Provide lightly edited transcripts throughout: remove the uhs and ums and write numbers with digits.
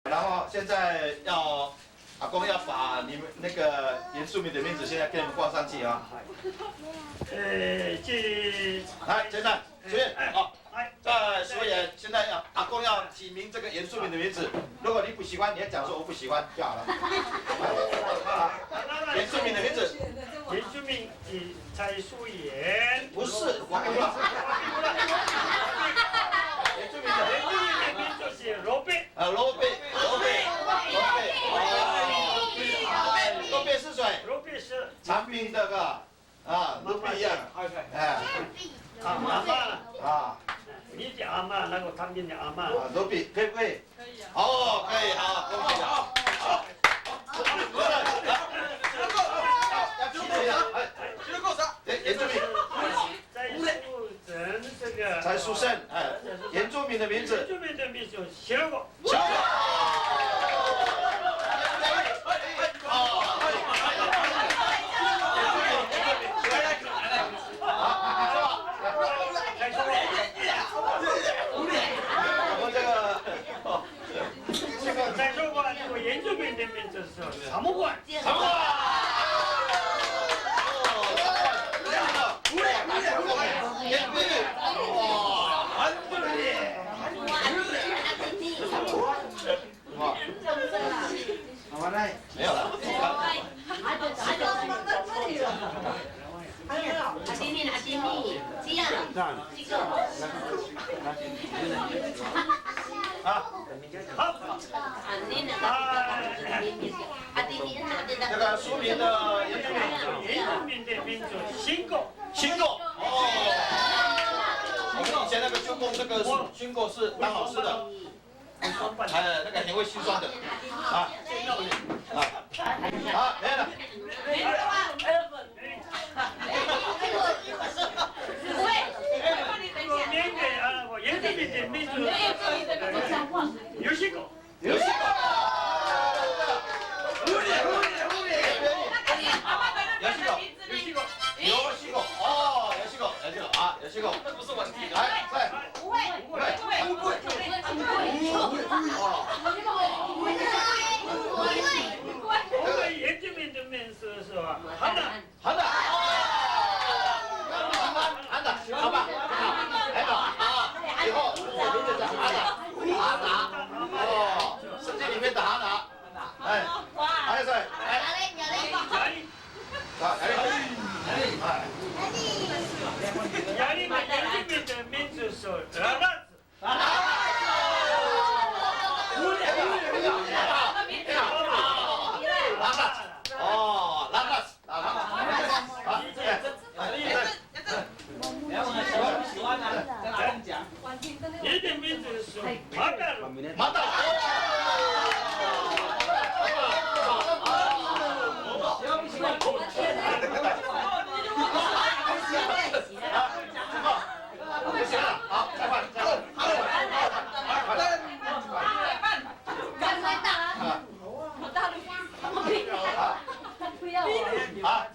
然后现在阿公要把你们那个原住民的名字现在给你们挂上去啊。来，现在学员好，在所以现在阿公要起名这个原住民的名字，如果你不喜欢，你要讲说我不喜欢就好了。原住民的名字。原住民蔡淑妍。不是，我跟你说。原住民的名字是罗贝。罗贝。罗贝是谁？罗贝是长滨这个罗贝一样。哎。阿妈啊。你的阿妈，那个长滨的阿妈。罗贝可以不可以？可以啊。哦，可以，好，恭喜了。好。要记得呀，哎，原住民。蔡淑胜，哎，原住民的名字。原住民的名字写了过。再说过这个原住民的名字是草木馆。没有了。这个书名的原住民的名字新狗。哦。我们以前那个舅公，这个熏狗是当老师的。那个很会心酸的，好，没了。原住民的名字有些狗。这不是问题。来，不会。我们原住民的名字是吧？好的，好吧，以后我名字叫哈达，哦，圣经里面的哈达，哎，还有谁？雅丽的原住民的名字是拉拉子。喜欢啊，跟阿公讲。你的名字是马达鲁。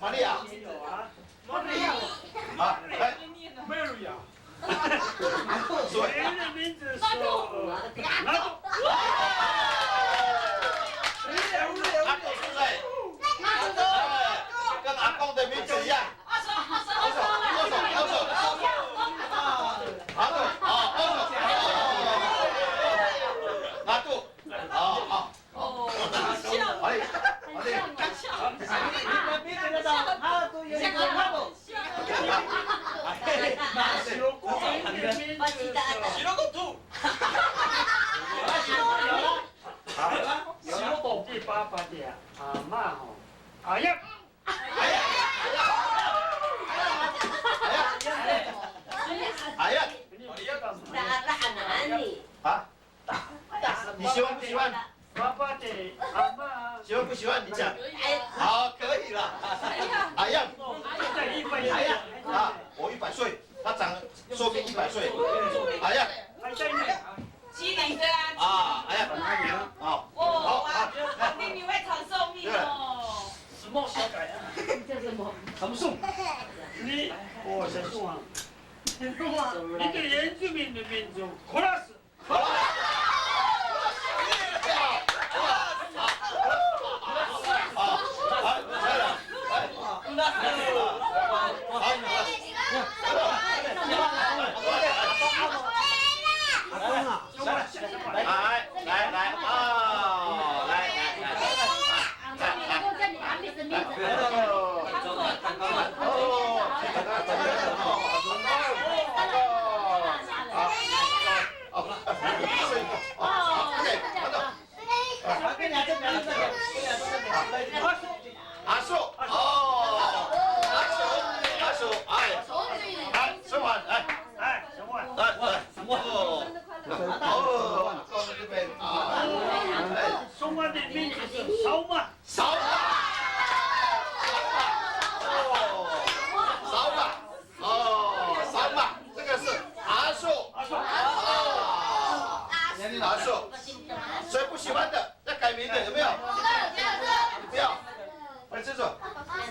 玛利亚。谁的名字是拿豆？阿豆是谁？跟阿公的名字一样。阿手。拿豆。第爸爸的阿妈吼，阿呀，你喜欢不喜欢？爸爸的阿妈，喜欢不喜欢？你讲。好，可以了。阿样。我100岁，他长说不定100岁。阿样。70岁啊。阿样。好。哇，你会长寿命哦。什么小改啊？长寿。我小宋啊。你的原住民的名字，库拉斯。哦，哦，到这边啊，哎，松马的名字是扫马。扫把，扫把，哦，扫把，这个是阿寿，阿寿，谁不喜欢的要改名的有没有？不要，快记住，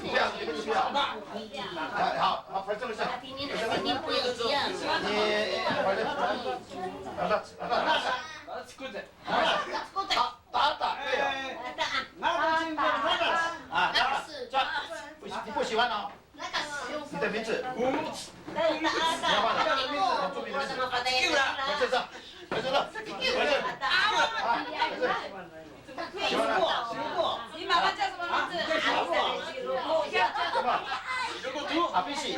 不要，你们不要。好，好，反正一下。你打，对呀。啊，你不喜欢哦？你的名字，你要换了，注明你的名字，我介绍，我介绍，喜欢了，你妈妈叫什么名字？阿必喜，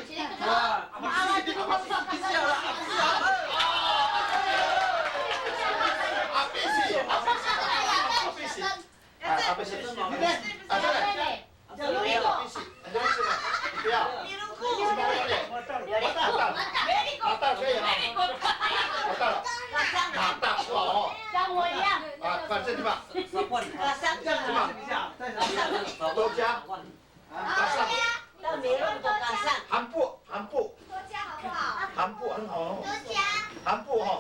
反正对吧？都加，韩布，韩布很好哦，韩布哈，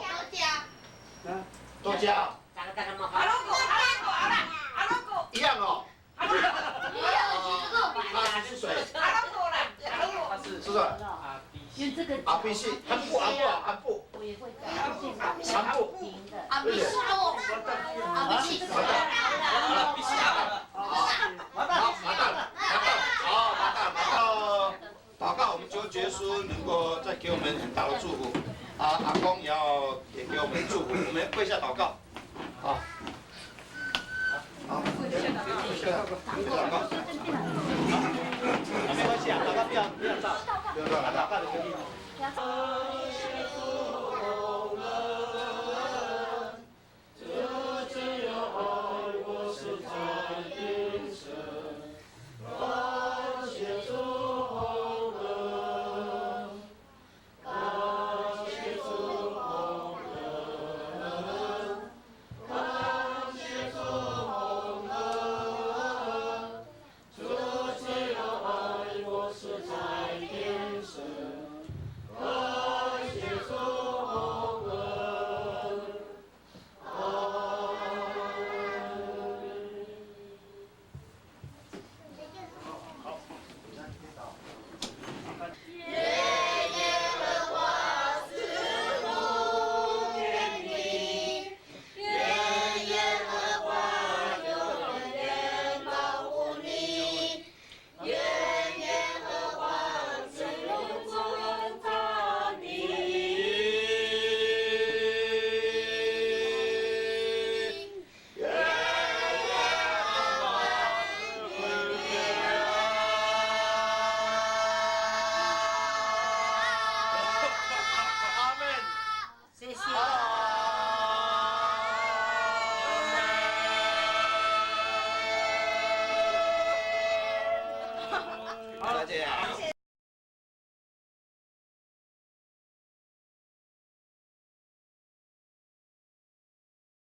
都加，一样哦。是谁？是不是？阿必喜，韩布，我也会讲。韩布，对不对？祷告，我们就结束，能够再给我们很大的祝福。阿公也给我们祝福，我们跪下祷告。好，跪下祷告。没关系啊，祷告不要照，不要照，祷告的可以。